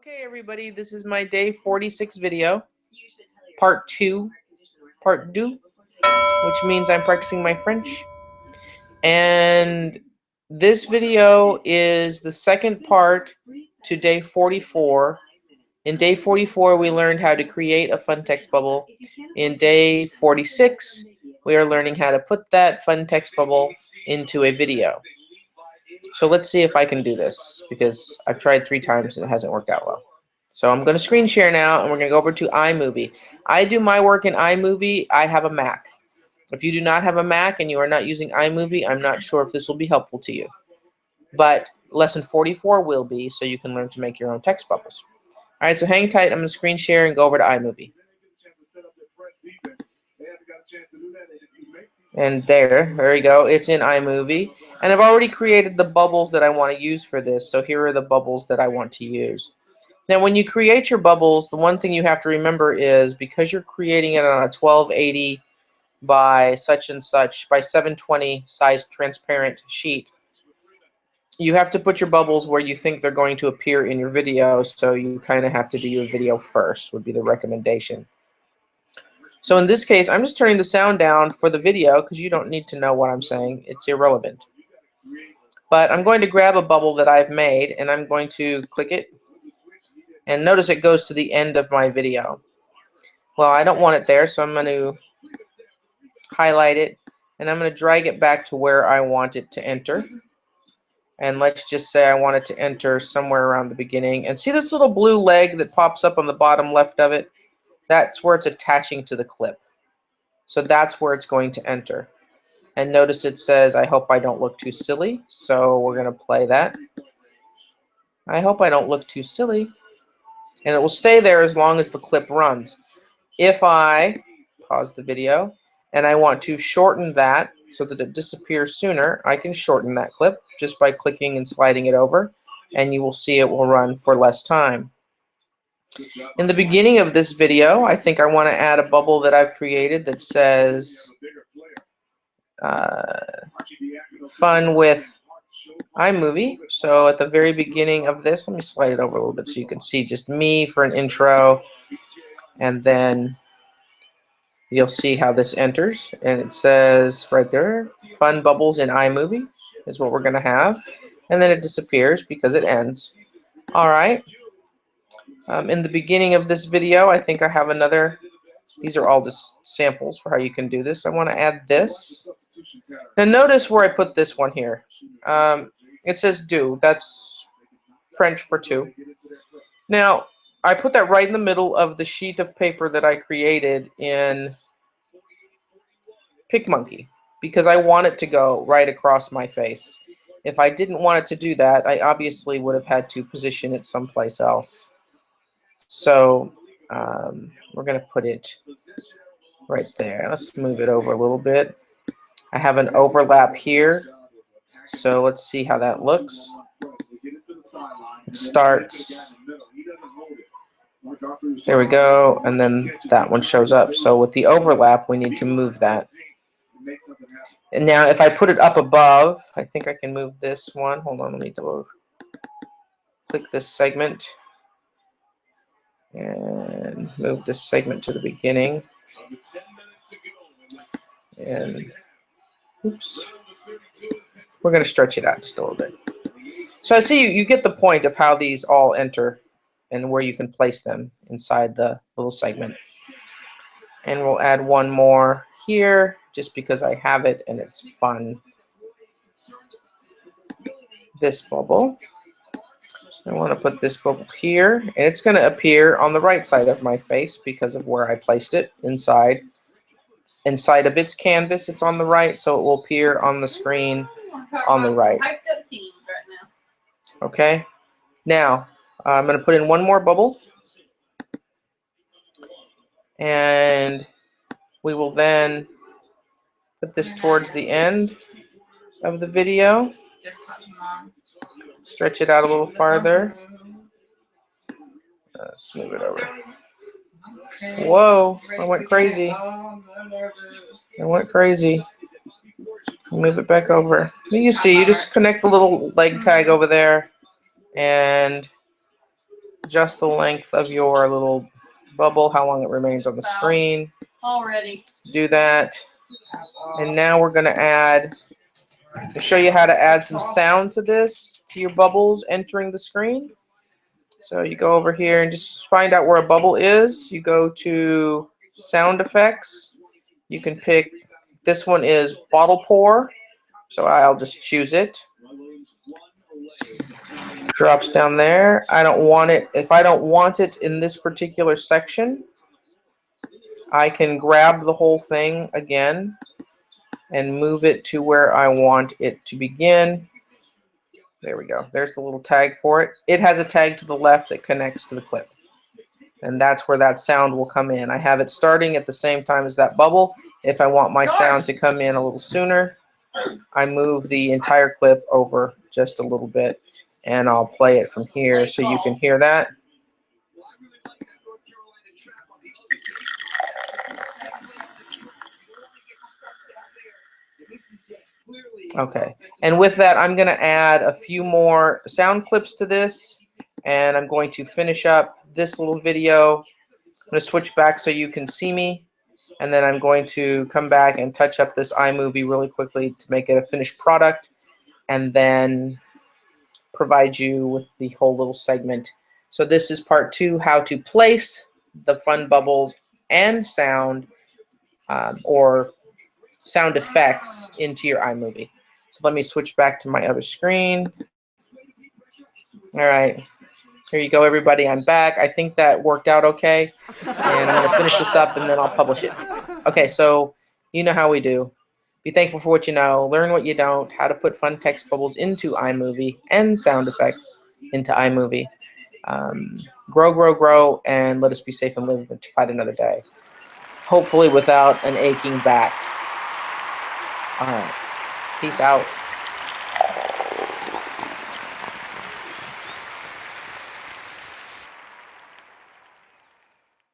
Okay, everybody, this is my day 46 video, part 2, which means I'm practicing my French. And this video is the second part to day 44. In day 44, we learned how to create a fun text bubble. In day 46, we are learning how to put that fun text bubble into a video. So let's see if I can do this, because I've tried 3 times and it hasn't worked out well. So I'm going to screen share now, and we're going to go over to iMovie. I do my work in iMovie. I have a Mac. If you do not have a Mac and you are not using iMovie, I'm not sure if this will be helpful to you. But lesson 44 will be, so you can learn to make your own text bubbles. All right, so hang tight. I'm going to screen share and go over to iMovie. And there you go. It's in iMovie. And I've already created the bubbles that I want to use for this. So here are the bubbles that I want to use. Now, when you create your bubbles, the one thing you have to remember is, because you're creating it on a 1280 by such and such, by 720 size transparent sheet, you have to put your bubbles where you think they're going to appear in your video, so you kind of have to do your video first, would be the recommendation. So in this case, I'm just turning the sound down for the video because you don't need to know what I'm saying. It's irrelevant. But I'm going to grab a bubble that I've made, and I'm going to click it. And notice it goes to the end of my video. Well, I don't want it there, so I'm going to highlight it, and I'm going to drag it back to where I want it to enter. And let's just say I want it to enter somewhere around the beginning. And see this little blue leg that pops up on the bottom left of it? That's where it's attaching to the clip. So that's where it's going to enter. And notice it says, I hope I don't look too silly. So we're going to play that. I hope I don't look too silly. And it will stay there as long as the clip runs. If I pause the video and I want to shorten that so that it disappears sooner, I can shorten that clip just by clicking and sliding it over, and you will see it will run for less time. In the beginning of this video, I think I want to add a bubble that I've created that says fun with iMovie. So at the very beginning of this, let me slide it over a little bit so you can see just me for an intro, and then you'll see how this enters, and it says right there, fun bubbles in iMovie is what we're going to have, and then it disappears because it ends. All right. In the beginning of this video, I think I have another. These are all just samples for how you can do this. I want to add this. Now notice where I put this one here. It says do. That's French for two. Now, I put that right in the middle of the sheet of paper that I created in PicMonkey because I want it to go right across my face. If I didn't want it to do that, I obviously would have had to position it someplace else. So we're going to put it right there. Let's move it over a little bit. I have an overlap here. So let's see how that looks. It starts. There we go. And then that one shows up. So with the overlap, we need to move that. And now if I put it up above, I think I can move this one. Hold on, let me click this segment and move this segment to the beginning. And oops. We're going to stretch it out just a little bit. So I see you get the point of how these all enter and where you can place them inside the little segment. And we'll add one more here just because I have it and it's fun. This bubble. I want to put this bubble here, and it's going to appear on the right side of my face because of where I placed it inside. Inside of its canvas, it's on the right, so it will appear on the screen on the right. Okay. Now, I'm going to put in one more bubble. And we will then put this towards the end of the video. Stretch it out a little farther. Let's move it over. Whoa, I went crazy. I went crazy. Move it back over. You see, you just connect the little leg tag over there and adjust the length of your little bubble, how long it remains on the screen. Already. Do that. And now we're going to show you how to add some sound to this, to your bubbles entering the screen. So you go over here and just find out where a bubble is. You go to sound effects. You can pick, this one is bottle pour. So I'll just choose it. Drops down there. I don't want it. If I don't want it in this particular section, I can grab the whole thing again and move it to where I want it to begin. There we go. There's the little tag for it. It has a tag to the left that connects to the clip. And that's where that sound will come in. I have it starting at the same time as that bubble. If I want my sound to come in a little sooner, I move the entire clip over just a little bit, and I'll play it from here so you can hear that. Okay, and with that, I'm going to add a few more sound clips to this, and I'm going to finish up this little video. I'm going to switch back so you can see me, and then I'm going to come back and touch up this iMovie really quickly to make it a finished product, and then provide you with the whole little segment. So this is part 2, how to place the fun bubbles and sound or sound effects into your iMovie. So let me switch back to my other screen. All right, here you go, everybody. I'm back. I think that worked out okay. And I'm going to finish this up and then I'll publish it. Okay, so you know how we do. Be thankful for what you know, learn what you don't, how to put fun text bubbles into iMovie and sound effects into iMovie. Grow, grow, grow, and let us be safe and live to fight another day. Hopefully without an aching back. All right. Peace out.